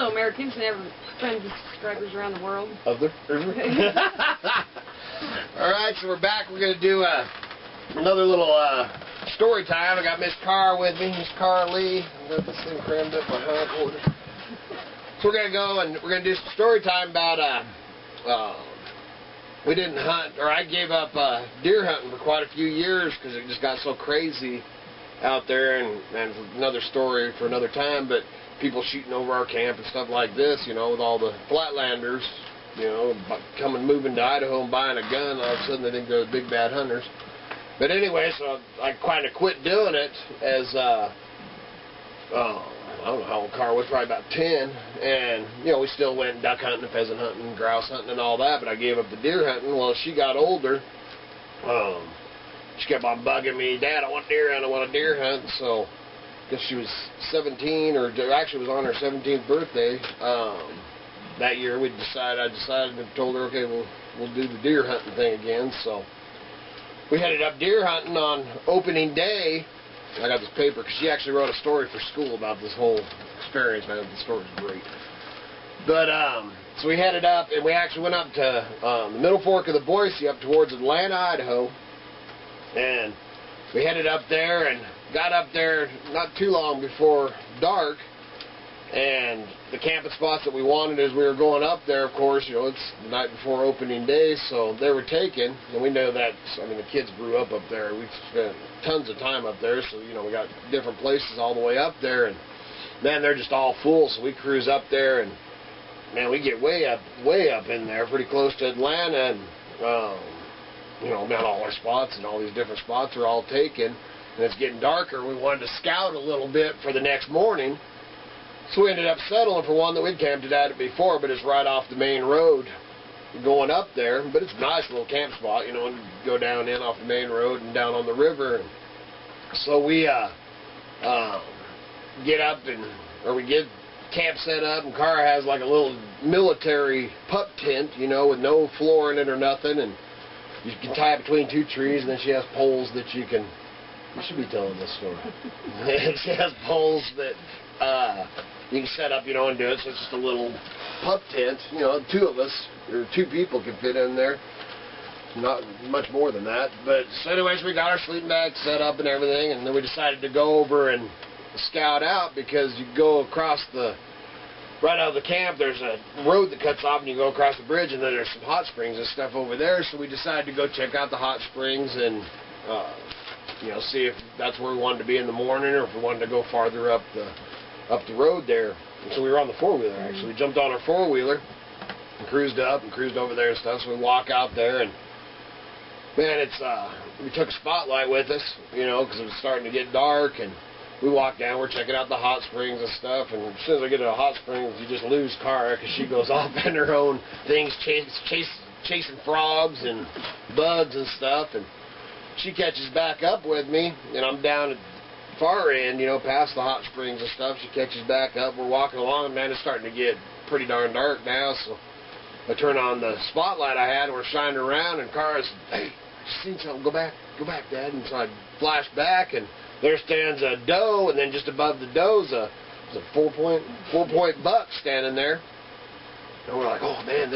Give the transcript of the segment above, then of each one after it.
fellow Americans and friends and subscribers around the world. Alright, so we're back. We're going to do another little story time. I got Miss Carr with me, Miss Carr Lee. I've got this thing crammed up my hind quarters. So we're going to go and we're going to do some story time about, we didn't hunt, or I gave up deer hunting for quite a few years because it just got so crazy out there, and another story for another time, but people shooting over our camp and stuff like this, you know, with all the flatlanders, you know, moving to Idaho and buying a gun, all of a sudden they think they're the big bad hunters. But anyway, so I kind of quit doing it as, I don't know how old Carr was, probably about 10, and, you know, we still went duck hunting, pheasant hunting, grouse hunting and all that, but I gave up the deer hunting. Well, as she got older, she kept on bugging me, Dad, I want deer hunt, I want a deer hunt. So I guess she was 17, or actually was on her 17th birthday. That year I decided and told her, okay, we'll do the deer hunting thing again. So we headed up deer hunting on opening day. I got this paper because she actually wrote a story for school about this whole experience, man. The story's great. But so we headed up, and we actually went up to the Middle Fork of the Boise, up towards Atlanta, Idaho. And we headed up there and got up there not too long before dark, and the camping spots that we wanted as we were going up there, of course, you know, it's the night before opening day, so they were taken, and we know that, I mean, the kids grew up there. We've spent tons of time up there, so, you know, we got different places all the way up there, and man, they're just all full, so we cruise up there, and man, we get way up in there, pretty close to Atlanta, and you know, man, all our spots and all these different spots are all taken, and it's getting darker. We wanted to scout a little bit for the next morning, so we ended up settling for one that we'd camped at it before, but it's right off the main road going up there. But it's a nice little camp spot, you know, and go down in off the main road and down on the river. And so we get up we get camp set up, and Carr has like a little military pup tent, you know, with no floor in it or nothing, and you can tie it between two trees, and then she has poles that you can... You should be telling this story. She has poles that you can set up, you know, and do it. So it's just a little pup tent. You know, two of us, or two people can fit in there. Not much more than that. But so anyways, we got our sleeping bag set up and everything, and then we decided to go over and scout out, because you go across the... Right out of the camp, there's a road that cuts off, and you go across the bridge, and then there's some hot springs and stuff over there. So we decided to go check out the hot springs and, you know, see if that's where we wanted to be in the morning, or if we wanted to go farther up the road there. And so we were on the four-wheeler, actually. We jumped on our four-wheeler and cruised up and cruised over there and stuff. So we walk out there, and man, it's we took a spotlight with us, you know, because it was starting to get dark, and we walk down, we're checking out the hot springs and stuff, and as soon as I get to the hot springs, you just lose Carr, because she goes off in her own things, chasing frogs and bugs and stuff, and she catches back up with me, and I'm down at the far end, you know, past the hot springs and stuff. She catches back up, we're walking along, and man, it's starting to get pretty darn dark now, so I turn on the spotlight I had, and we're shining around, and Carr says, hey, I just seen something, go back, Dad, and so I flashed back, and there stands a doe, and then just above the doe's a four-point buck standing there. And we're like, oh man,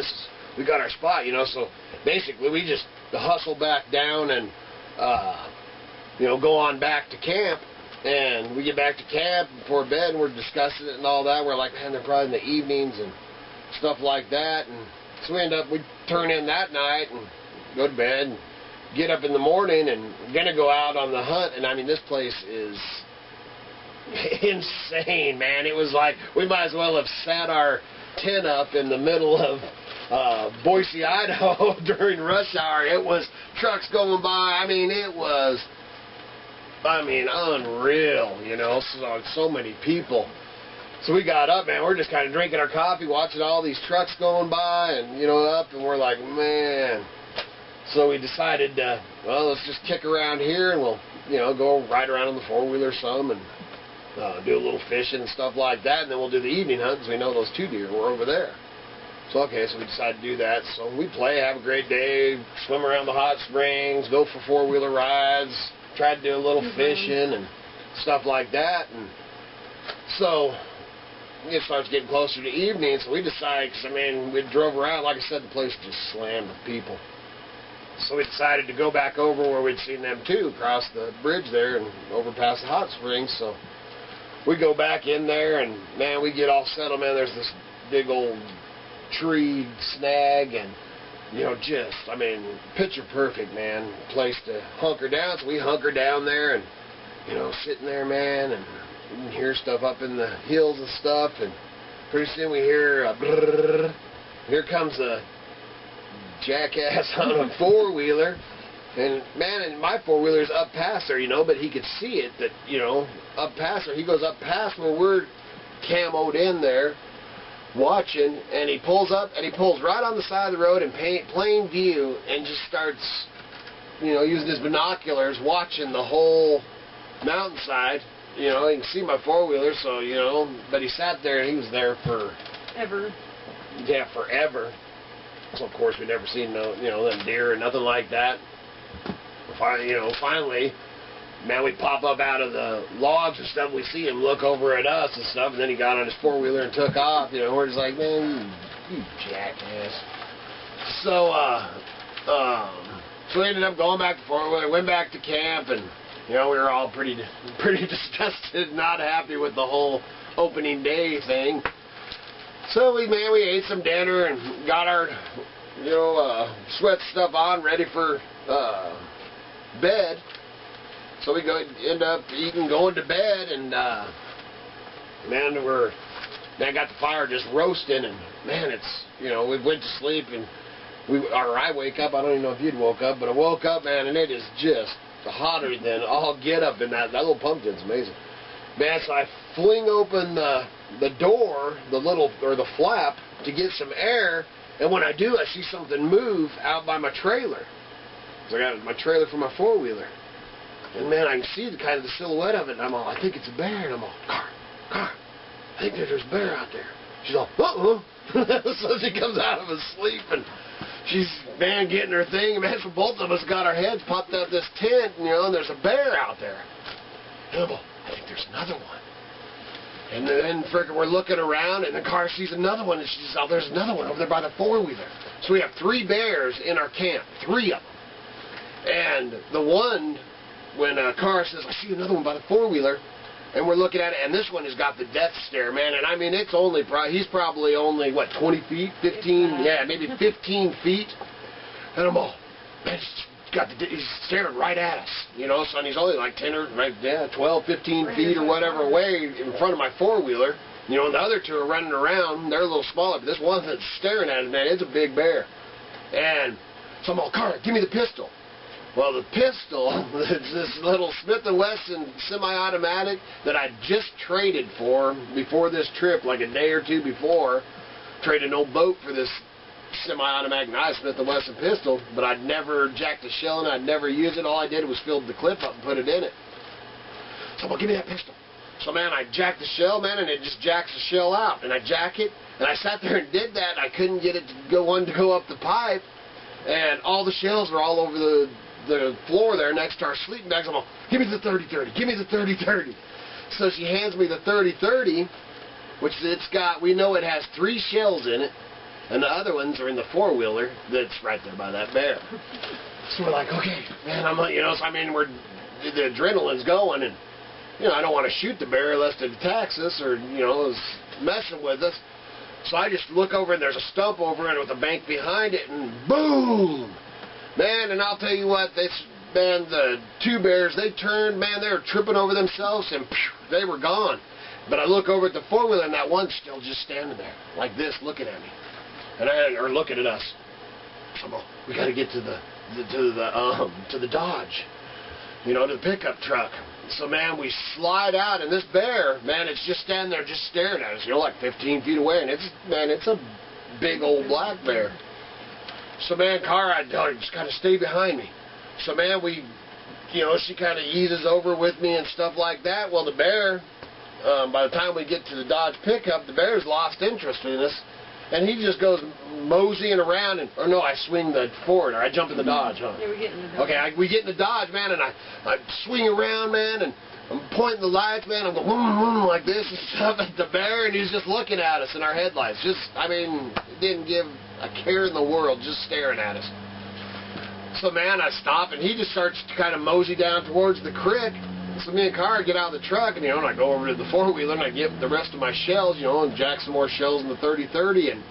we got our spot, you know. So basically, we just hustle back down and, you know, go on back to camp. And we get back to camp before bed, and we're discussing it and all that. We're like, man, they're probably in the evenings and stuff like that. And so we turn in that night and go to bed and get up in the morning, and we're going to go out on the hunt. And I mean, this place is insane, man. It was like we might as well have set our tent up in the middle of Boise, Idaho during rush hour. It was trucks going by. I mean, it was, unreal, you know, so many people. So we got up, man, we're just kind of drinking our coffee, watching all these trucks going by, and, you know, up, and we're like, man. So we decided, well, let's just kick around here, and we'll, you know, go ride around on the four-wheeler some, and do a little fishing and stuff like that, and then we'll do the evening hunt, because we know those two deer were over there. So, okay, so we decided to do that. So we play, have a great day, swim around the hot springs, go for four-wheeler rides, try to do a little fishing and stuff like that. And so it starts getting closer to evening, so we decided, because, I mean, we drove around, like I said, the place just slammed with people. So we decided to go back over where we'd seen them too, across the bridge there and over past the hot springs. So we go back in there, and, man, we get all settled, man. There's this big old tree snag, and, you know, just, I mean, picture perfect, man, place to hunker down. So we hunker down there and, you know, sitting there, man, and you can hear stuff up in the hills and stuff, and pretty soon we hear a brrrr. Here comes a jackass on a four-wheeler, and, man, and my four-wheeler's up past there, you know, but he could see it, that, you know, up past there. He goes up past where we're camoed in there, watching, and he pulls up, and he pulls right on the side of the road in plain view, and just starts, you know, using his binoculars, watching the whole mountainside. You know, you can see my four-wheeler, so, you know, but he sat there, and he was there for... Ever. Yeah, forever. So, of course, we'd never seen no, you know, them deer or nothing like that. Finally, man, we pop up out of the logs and stuff, we see him look over at us and stuff, and then he got on his four-wheeler and took off. You know, we're just like, man, you jackass. So, so we ended up going back to four-wheeler, went back to camp, and, you know, we were all pretty disgusted, not happy with the whole opening day thing. So we ate some dinner and got our, you know, sweat stuff on, ready for bed. So we end up eating, going to bed, and man, I got the fire just roasting, and, man, it's, you know, we went to sleep, and I wake up. I don't even know if you'd woke up, but I woke up, man, and it is just hotter than all get up in that little pumpkin's amazing. Man, so I fling open the door, the flap, to get some air, and when I do, I see something move out by my trailer. So I got my trailer for my four-wheeler. And, man, I can see the kind of the silhouette of it, and I'm all, I think it's a bear, and I'm all, Car, I think there's a bear out there. She's all, uh-oh. So she comes out of her sleep, and she's, man, getting her thing, and, man, so both of us got our heads popped out this tent, and, you know, and there's a bear out there. And I'm all, I think there's another one. And then, frickin', we're looking around, and the car sees another one, and she says, oh, there's another one over there by the four-wheeler. So we have 3 bears in our camp, 3 of them. And the one, when Car says, I see another one by the four-wheeler, and we're looking at it, and this one has got the death stare, man, and I mean, it's only, he's probably only, what, 20 feet, 15, yeah, maybe 15 feet, and I'm all, man, he's staring right at us, you know, so he's only like 10 or, 12, 15 feet or whatever away in front of my four-wheeler, you know, and the other 2 are running around, they're a little smaller, but this one that's staring at us, man, it's a big bear, and so I'm all, Car, give me the pistol. Well, the pistol is this little Smith & Wesson semi-automatic that I just traded for before this trip, like a day or 2 before. Traded an old boat for this semi-automatic, nice Smith & Wesson pistol, but I'd never jacked a shell in it. I'd never used it. All I did was fill the clip up and put it in it. So, well, give me that pistol. So, man, I jacked the shell, man, and it just jacks the shell out. And I jack it, and I sat there and did that. I couldn't get it to go up the pipe, and all the shells were all over the floor there next to our sleeping bags. I'm all, give me the 30-30, give me the 30-30. So she hands me the 30-30, which we know it has 3 shells in it, and the other ones are in the four-wheeler that's right there by that bear. So we're like, okay, man, you know, so I mean, the adrenaline's going, and, you know, I don't want to shoot the bear unless it attacks us or, you know, is messing with us. So I just look over, and there's a stump over it with a bank behind it, and boom! Man, and I'll tell you what, the 2 bears, they turned, man, they were tripping over themselves, and they were gone. But I look over at the four-wheeler, and that one's still just standing there, like this, looking at me. Or looking at us. So I'm all, we got to get to the Dodge, you know, to the pickup truck. So, man, we slide out, and this bear, man, it's just standing there just staring at us, you know, like 15 feet away, and it's a big old black bear. So, man, Car, I just kind of stay behind me. So, man, she kind of eases over with me and stuff like that. Well, the bear, by the time we get to the Dodge pickup, the bear's lost interest in us. And he just goes moseying around, and or no, I swing the Ford, or I jump in the Dodge, huh? Yeah, we get in the Dodge. Okay, we get in the Dodge, man, and I swing around, man, and I'm pointing the lights, man. I'm going vroom, vroom, like this and stuff at the bear, and he's just looking at us in our headlights. Just, I mean, didn't give a care in the world, just staring at us. So, man, I stop, and he just starts to kind of mosey down towards the creek. So me and Cara get out of the truck, and, you know, and I go over to the four-wheeler, and I get the rest of my shells, you know, and jack some more shells in the 30-30, and,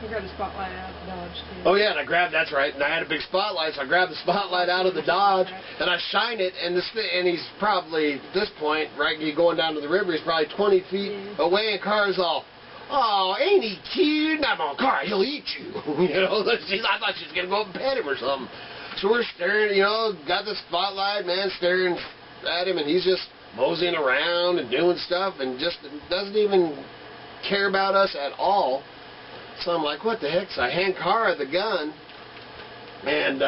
We grabbed the spotlight out of the Dodge, too. oh, yeah, and I grabbed, that's right, and I had a big spotlight, so I grabbed the spotlight out of the Dodge, and I shine it, and and he's probably, at this point, right, you going down to the river, he's probably 20 feet away, and Cara's all, oh, ain't he cute? And I'm all, Cara, he'll eat you. You know, I thought she was going to go up and pet him or something. So we're staring, you know, got the spotlight, man, staring at him, and he's just moseying around and doing stuff and just doesn't even care about us at all. So I'm like, what the heck? So I hand Cara the gun and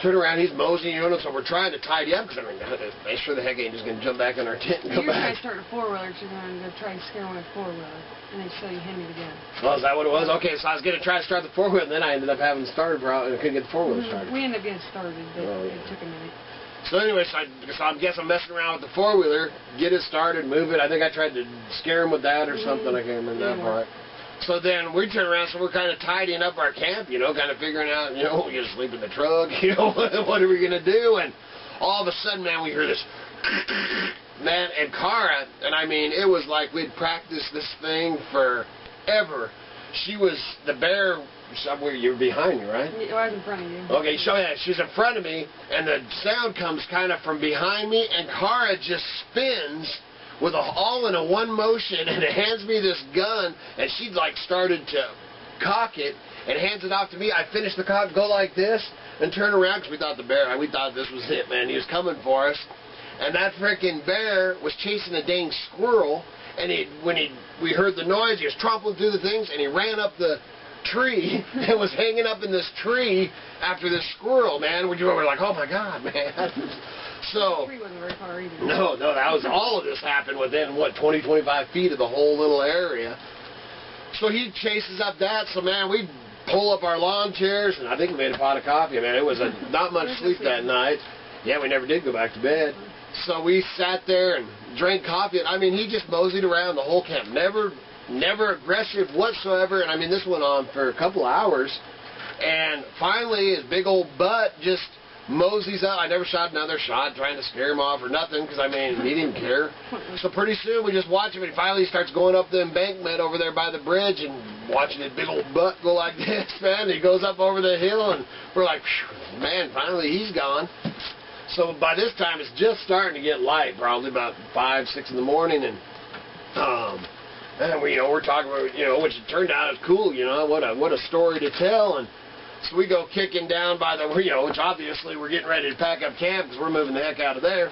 turn around, he's moseying, you know, so we're trying to tidy up because, I mean, they sure the heck ain't just going to jump back in our tent and You're go trying back. to start a four-wheeler, so you're going to try and scare one with a four-wheeler, and then so you hand me the gun. Oh, is that what it was? Okay, so I was going to try to start the four-wheeler, and then I ended up having the starter problem, and I couldn't get the four-wheeler started. We ended up getting started, but Oh, yeah. it took a minute. So anyway, so I guess I'm messing around with the four-wheeler, get it started, move it. I think I tried to scare him with that or something. I can't remember that part. So then we turn around, so we're kind of tidying up our camp, you know, kind of figuring out, you know, we're going to sleep in the truck, you know, what are we going to do? And all of a sudden, man, we hear this, man, and Cara, and I mean, it was like we'd practiced this thing forever. She was, the bear, somewhere, you're behind me, right? I was in front of you. Okay, so yeah, she's in front of me, and the sound comes kind of from behind me, and Cara just spins with all in a one motion, and it hands me this gun, and she like started to cock it, and hands it off to me. I finish the cock, go like this, and turn around, because we thought we thought this was it, man. He was coming for us, and that freaking bear was chasing a dang squirrel, and we heard the noise, he was trampling through the things, and he ran up the tree and was hanging up in this tree after this squirrel, man. We were like, oh my God, man. So, The tree wasn't very far either. no, that was, all of this happened within, what, 20, 25 feet of the whole little area. So he chases up that, so man, we pull up our lawn chairs, and I think we made a pot of coffee, man. It was not much sleep that night. Yeah, we never did go back to bed. So we sat there and drank coffee, and I mean, he just moseyed around the whole camp. Never aggressive whatsoever, and I mean, this went on for a couple hours, and finally his big old butt just moseys out. I never shot another shot trying to scare him off or nothing, because I mean, he didn't care. So pretty soon we just watch him, and finally he starts going up the embankment over there by the bridge, and watching his big old butt go like this, man. He goes up over the hill, and we're like, man, finally he's gone. So by this time it's just starting to get light, probably about 5, 6 in the morning, and we, we're talking about, which it turned out is cool, what a story to tell. And so we go kicking down by the, which obviously we're getting ready to pack up camp because we're moving the heck out of there.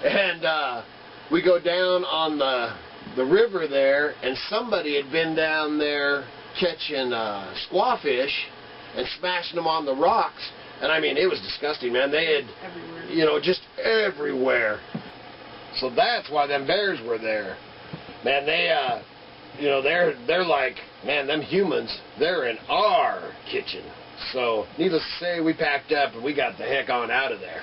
And we go down on the river there, and somebody had been down there catching squawfish and smashing them on the rocks. And I mean, it was disgusting, man. They had, everywhere. Just everywhere. So that's why them bears were there. Man, they, they're like, man, them humans, they're in our kitchen. So, needless to say, we packed up and we got the heck on out of there.